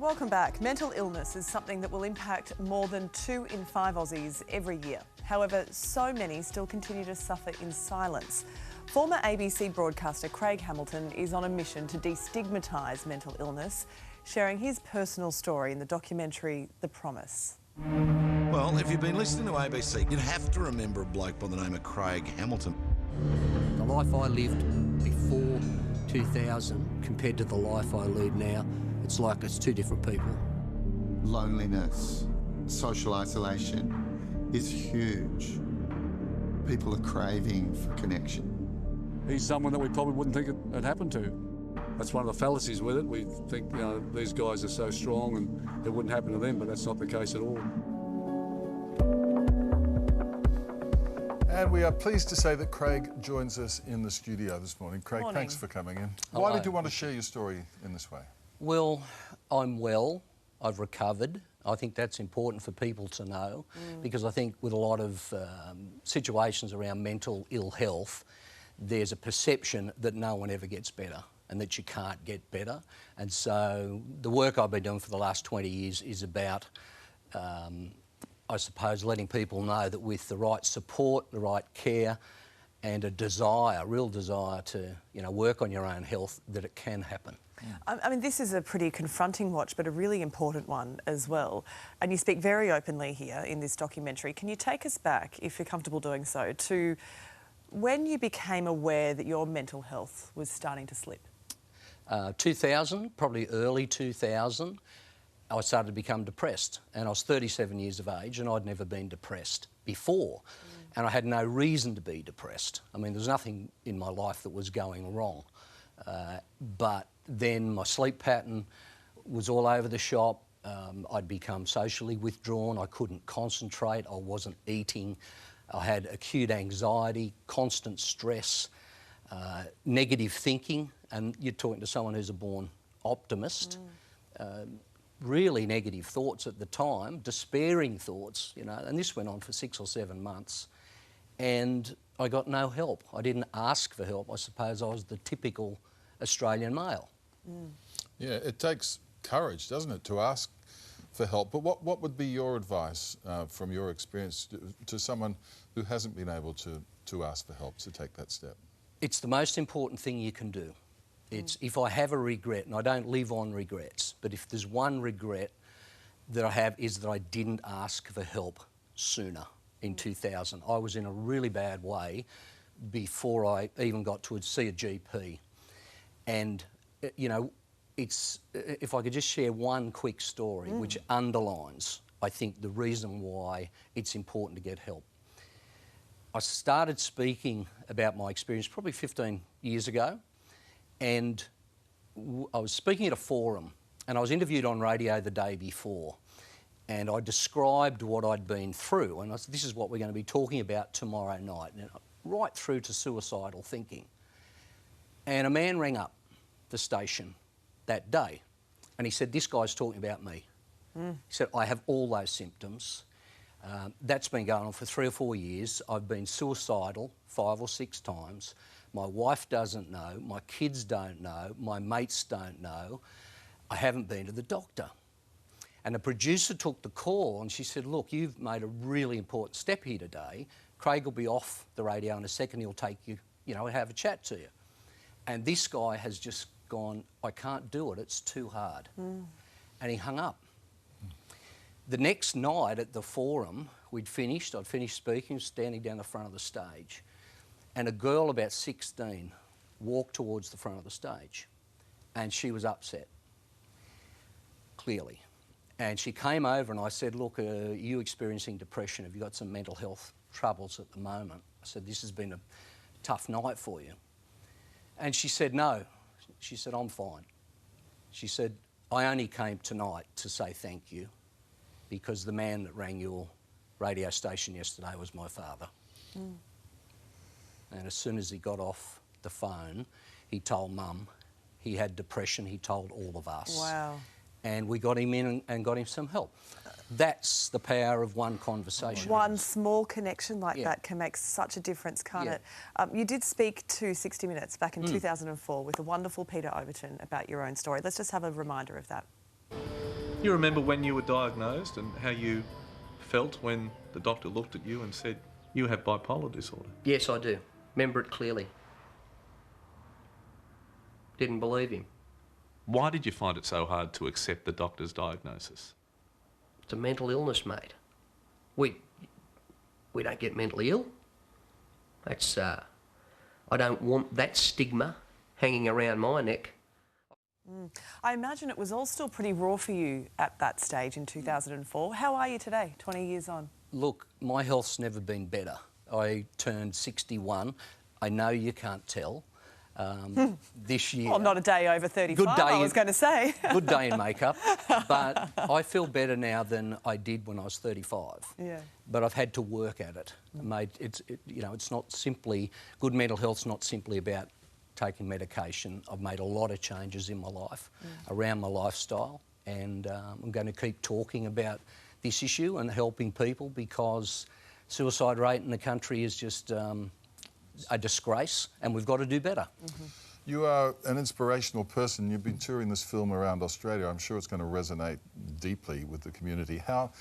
Welcome back. Mental illness is something that will impact more than 2 in 5 Aussies every year. However, so many still continue to suffer in silence. Former ABC broadcaster Craig Hamilton is on a mission to destigmatise mental illness, sharing his personal story in the documentary The Promise. Well, if you've been listening to ABC, you'd have to remember a bloke by the name of Craig Hamilton. The life I lived before 2000 compared to the life I lead now, it's like it's two different people. Loneliness, social isolation is huge. People are craving for connection. He's someone that we probably wouldn't think it had happened to. That's one of the fallacies with it. We think, these guys are so strong and it wouldn't happen to them, but that's not the case at all. And we are pleased to say that Craig joins us in the studio this morning. Craig, Morning. Thanks for coming in. Hello. Why did you want to share your story in this way? Well, I'm well, I've recovered. I think that's important for people to know because I think with a lot of situations around mental ill health, there's a perception that no one ever gets better and that you can't get better. And so the work I've been doing for the last 20 years is about, I suppose, letting people know that with the right support, the right care and a desire, a real desire to work on your own health, that it can happen. I mean, this is a pretty confronting watch, but a really important one as well. And you speak very openly here in this documentary. Can you take us back, if you're comfortable doing so, to when you became aware that your mental health was starting to slip? 2000, probably early 2000, I started to become depressed. And I was 37 years of age and I'd never been depressed before. And I had no reason to be depressed. I mean, there's nothing in my life that was going wrong. But then my sleep pattern was all over the shop. I'd become socially withdrawn. I couldn't concentrate. I wasn't eating. I had acute anxiety, constant stress, negative thinking. And you're talking to someone who's a born optimist. Really negative thoughts at the time, despairing thoughts, and this went on for 6 or 7 months. And I got no help. I didn't ask for help. I suppose I was the typical Australian male. Yeah, it takes courage, doesn't it, to ask for help. But what would be your advice from your experience to someone who hasn't been able to ask for help, to take that step? It's the most important thing you can do. It's if I have a regret, and I don't live on regrets, but if there's one regret that I have is that I didn't ask for help sooner in 2000. I was in a really bad way before I even got to see a GP. And, it's, if I could just share one quick story which underlines, I think, the reason why it's important to get help. I started speaking about my experience probably 15 years ago, and I was speaking at a forum and I was interviewed on radio the day before, and I described what I'd been through, and I said, this is what we're going to be talking about tomorrow night, and right through to suicidal thinking. And a man rang up the station that day and he said, this guy's talking about me. He said, I have all those symptoms. That's been going on for 3 or 4 years. I've been suicidal 5 or 6 times. My wife doesn't know, my kids don't know, my mates don't know. I haven't been to the doctor. And the producer took the call and she said, look, you've made a really important step here today. Craig will be off the radio in a second, he'll take you, and have a chat to you. And this guy has just gone, I can't do it, it's too hard. And he hung up. The next night at the forum, I'd finished speaking, standing down the front of the stage, and a girl about 16 walked towards the front of the stage, and she was upset, clearly. And she came over and I said, look, are you experiencing depression? Have you got some mental health troubles at the moment? I said, this has been a tough night for you. And she said, no. She said, I'm fine. She said, I only came tonight to say thank you because the man that rang your radio station yesterday was my father. And as soon as he got off the phone, he told Mum he had depression. He told all of us. Wow. And we got him in and got him some help. That's the power of one conversation. One small connection like that can make such a difference, can't it? You did speak to 60 Minutes back in 2004 with the wonderful Peter Overton about your own story. Let's just have a reminder of that. You remember when you were diagnosed and how you felt when the doctor looked at you and said, you have bipolar disorder? Yes, I do. Remember it clearly. Didn't believe him. Why did you find it so hard to accept the doctor's diagnosis? It's a mental illness, mate. We don't get mentally ill. That's, I don't want that stigma hanging around my neck. I imagine it was all still pretty raw for you at that stage in 2004. How are you today, 20 years on? Look, my health's never been better. I turned 61. I know you can't tell. This year... Well, not a day over 35, I was going to say. Good day in makeup. But I feel better now than I did when I was 35. Yeah. But I've had to work at it. You know, it's not simply... Good mental health's not simply about taking medication. I've made a lot of changes in my life, around my lifestyle, and I'm going to keep talking about this issue and helping people, because suicide rate in the country is just... a disgrace, and we've got to do better. You are an inspirational person. You've been touring this film around Australia. I'm sure it's going to resonate deeply with the community. How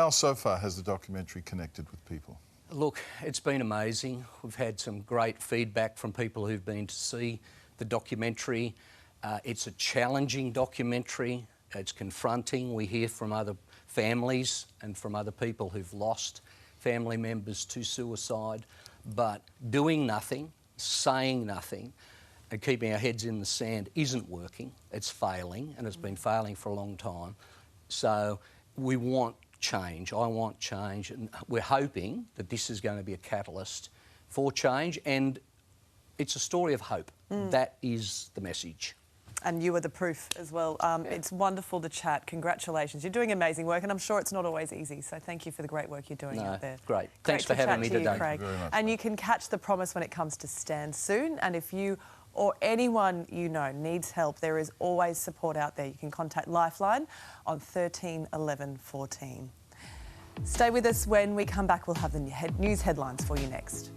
so far has the documentary connected with people? Look, it's been amazing. We've had some great feedback from people who've been to see the documentary. It's a challenging documentary. It's confronting. We hear from other families and from other people who've lost family members to suicide. But doing nothing, saying nothing, and keeping our heads in the sand isn't working. It's failing, and it's been failing for a long time. So we want change. I want change, and we're hoping that this is going to be a catalyst for change, and it's a story of hope. That is the message. And you are the proof as well. It's wonderful to chat. Congratulations. You're doing amazing work, and I'm sure it's not always easy. So thank you for the great work you're doing out there. Great. Thanks for having me today. Craig. Thank you very much. And you can catch The Promise when it comes to Stand soon. And if you or anyone you know needs help, there is always support out there. You can contact Lifeline on 13 11 14. Stay with us. When we come back, we'll have the news headlines for you next.